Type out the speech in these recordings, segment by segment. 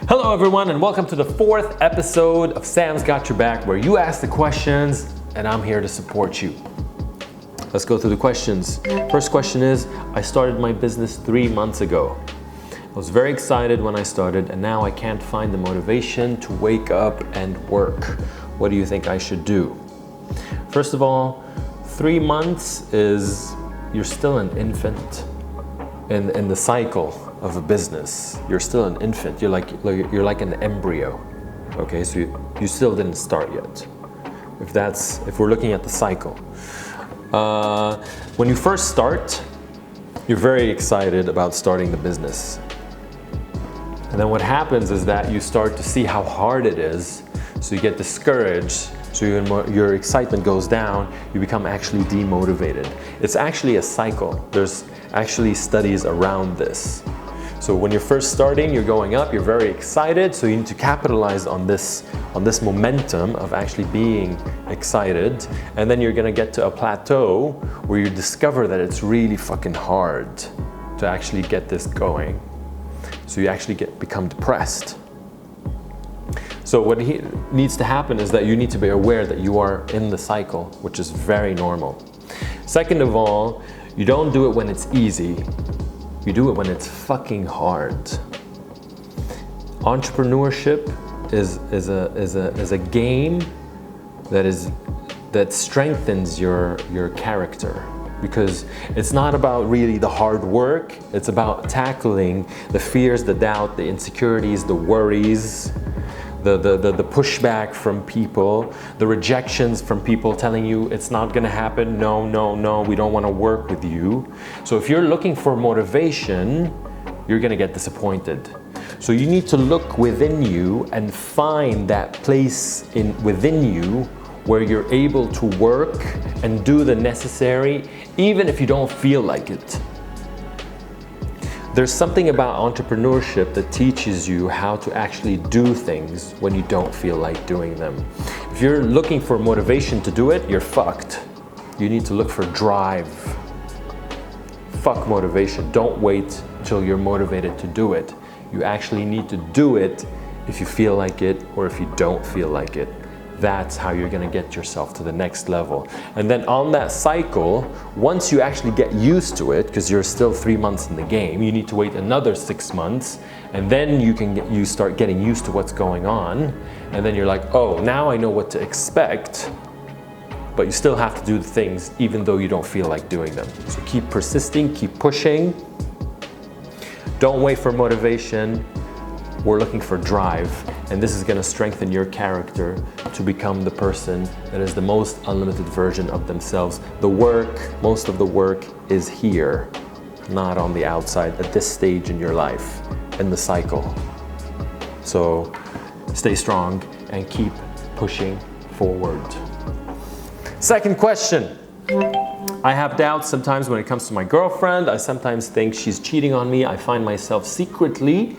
Hello everyone and welcome to the 4th episode of Sam's Got Your Back, where you ask the questions and I'm here to support you. Let's go through the questions. First question is, I started my business 3 months ago. I was very excited when I started and now I can't find the motivation to wake up and work. What do you think I should do? First of all, 3 months is, you're still an infant in the cycle of a business. You're still an infant. You're like an embryo. Okay, so you still didn't start yet. If we're looking at the cycle, when you first start, you're very excited about starting the business. And then what happens is that you start to see how hard it is, so you get discouraged, so your excitement goes down, you become actually demotivated. It's actually a cycle. There's actually studies around this. So when you're first starting, you're going up, you're very excited, so you need to capitalize on this momentum of actually being excited, and then you're gonna get to a plateau where you discover that it's really fucking hard to actually get this going. So you actually become depressed. So what needs to happen is that you need to be aware that you are in the cycle, which is very normal. Second of all, you don't do it when it's easy. You do it when it's fucking hard. Entrepreneurship is a game that strengthens your character, because it's not about really the hard work. It's about tackling the fears, the doubt, the insecurities, the worries, the pushback from people, the rejections from people telling you it's not gonna happen, no, we don't wanna work with you. So if you're looking for motivation, you're gonna get disappointed. So you need to look within you and find that place within you where you're able to work and do the necessary, even if you don't feel like it. There's something about entrepreneurship that teaches you how to actually do things when you don't feel like doing them. If you're looking for motivation to do it, you're fucked. You need to look for drive. Fuck motivation. Don't wait till you're motivated to do it. You actually need to do it if you feel like it or if you don't feel like it. That's how you're gonna get yourself to the next level. And then on that cycle, once you actually get used to it, because you're still 3 months in the game, you need to wait another 6 months, and then you start getting used to what's going on, and then you're like, oh, now I know what to expect, but you still have to do the things even though you don't feel like doing them. So keep persisting, keep pushing. Don't wait for motivation. We're looking for drive, and this is going to strengthen your character to become the person that is the most unlimited version of themselves. Most of the work is here, not on the outside at this stage in your life, in the cycle. So stay strong and keep pushing forward. Second question. I have doubts sometimes when it comes to my girlfriend. I sometimes think she's cheating on me. I find myself secretly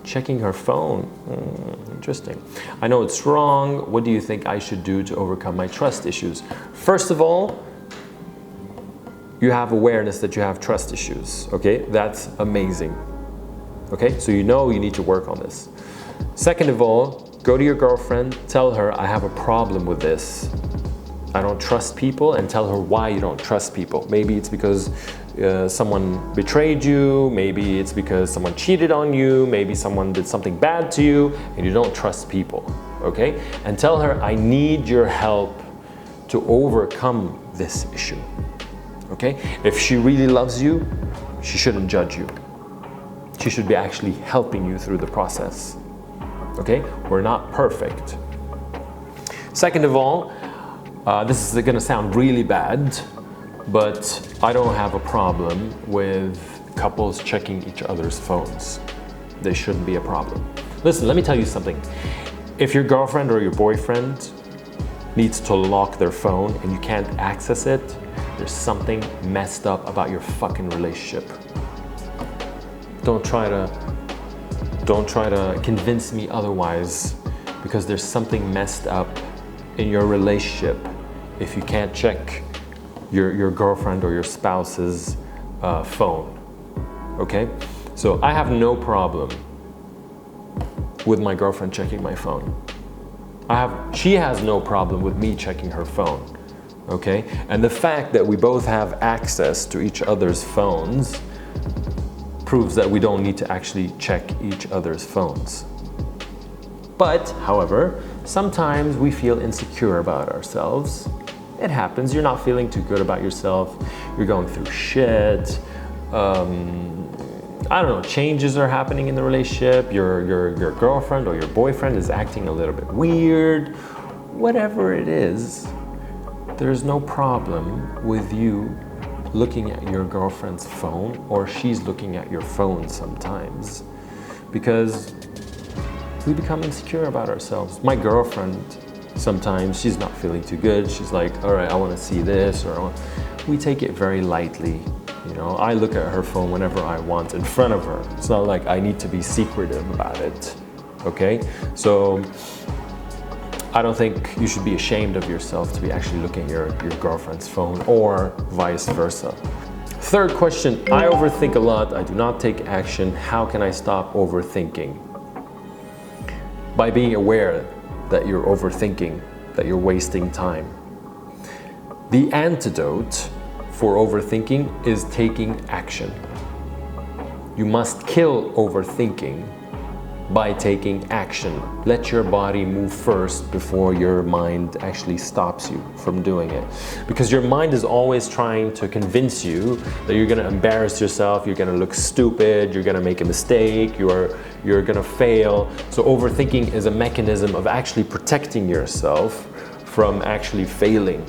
checking her phone. Interesting. I know it's wrong. What do you think I should do to overcome my trust issues? First of all, you have awareness that you have trust issues. Okay, that's amazing. Okay, so you know you need to work on this. Second of all, go to your girlfriend, tell her I have a problem with this. I don't trust people, and tell her why you don't trust people. Maybe it's because someone betrayed you, maybe it's because someone cheated on you, maybe someone did something bad to you and you don't trust people, okay? And tell her, I need your help to overcome this issue, okay? If she really loves you, she shouldn't judge you. She should be actually helping you through the process, okay? We're not perfect. Second of all, this is gonna sound really bad, but I don't have a problem with couples checking each other's phones. There shouldn't be a problem. Listen, let me tell you something. If your girlfriend or your boyfriend needs to lock their phone and you can't access it, there's something messed up about your fucking relationship. Don't try to convince me otherwise, because there's something messed up in your relationship if you can't check your girlfriend or your spouse's phone, okay? So I have no problem with my girlfriend checking my phone. She has no problem with me checking her phone, okay? And the fact that we both have access to each other's phones proves that we don't need to actually check each other's phones. But, however, sometimes we feel insecure about ourselves. It happens, you're not feeling too good about yourself, you're going through shit, I don't know, changes are happening in the relationship, your girlfriend or your boyfriend is acting a little bit weird, whatever it is, there's no problem with you looking at your girlfriend's phone, or she's looking at your phone sometimes, because we become insecure about ourselves. My girlfriend, sometimes she's not feeling too good. She's like, all right, I want to see this, or we take it very lightly. You know, I look at her phone whenever I want in front of her. It's not like I need to be secretive about it, okay? So I don't think you should be ashamed of yourself to be actually looking at your girlfriend's phone, or vice versa. Third question, I overthink a lot. I do not take action. How can I stop overthinking? By being aware that you're overthinking, that you're wasting time. The antidote for overthinking is taking action. You must kill overthinking by taking action. Let your body move first before your mind actually stops you from doing it. Because your mind is always trying to convince you that you're gonna embarrass yourself, you're gonna look stupid, you're gonna make a mistake, you're gonna fail. So overthinking is a mechanism of actually protecting yourself from actually failing,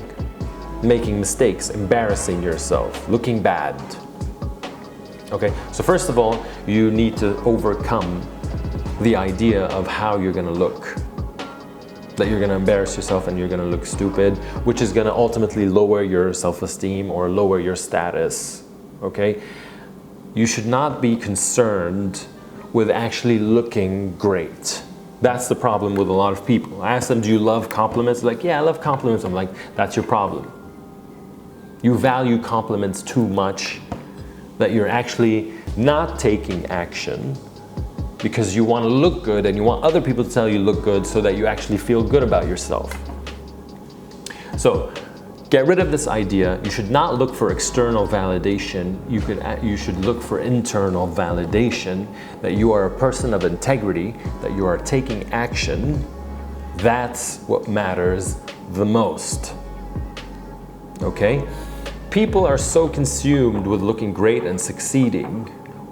making mistakes, embarrassing yourself, looking bad. Okay, so first of all, you need to overcome the idea of how you're gonna look. That you're gonna embarrass yourself and you're gonna look stupid, which is gonna ultimately lower your self-esteem or lower your status, okay? You should not be concerned with actually looking great. That's the problem with a lot of people. I ask them, do you love compliments? Like, yeah, I love compliments. I'm like, that's your problem. You value compliments too much that you're actually not taking action because you want to look good and you want other people to tell you look good so that you actually feel good about yourself. So get rid of this idea. You should not look for external validation. You should look for internal validation that you are a person of integrity, that you are taking action. That's what matters the most. Okay? People are so consumed with looking great and succeeding,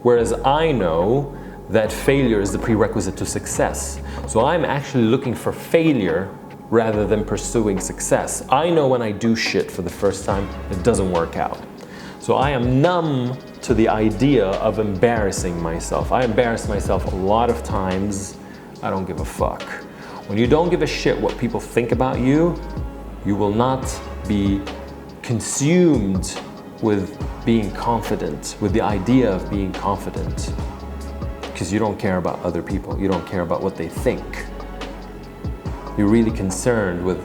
whereas I know that failure is the prerequisite to success. So I'm actually looking for failure rather than pursuing success. I know when I do shit for the first time, it doesn't work out. So I am numb to the idea of embarrassing myself. I embarrass myself a lot of times. I don't give a fuck. When you don't give a shit what people think about you, you will not be consumed with being confident, with the idea of being confident. Because you don't care about other people, you don't care about what they think. You're really concerned with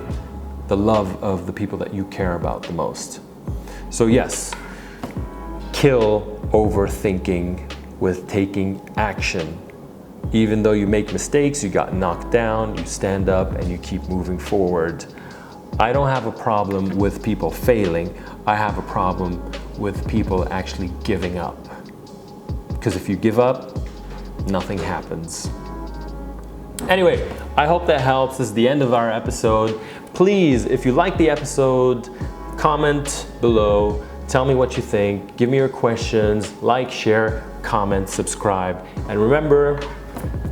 the love of the people that you care about the most. So yes, kill overthinking with taking action. Even though you make mistakes, you got knocked down, you stand up and you keep moving forward. I don't have a problem with people failing. I have a problem with people actually giving up. Because if you give up, nothing happens. Anyway, I hope that helps. This is the end of our episode. Please, if you like the episode, comment below. Tell me what you think. Give me your questions. Like, share, comment, subscribe. And remember,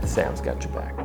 Sam's got your back.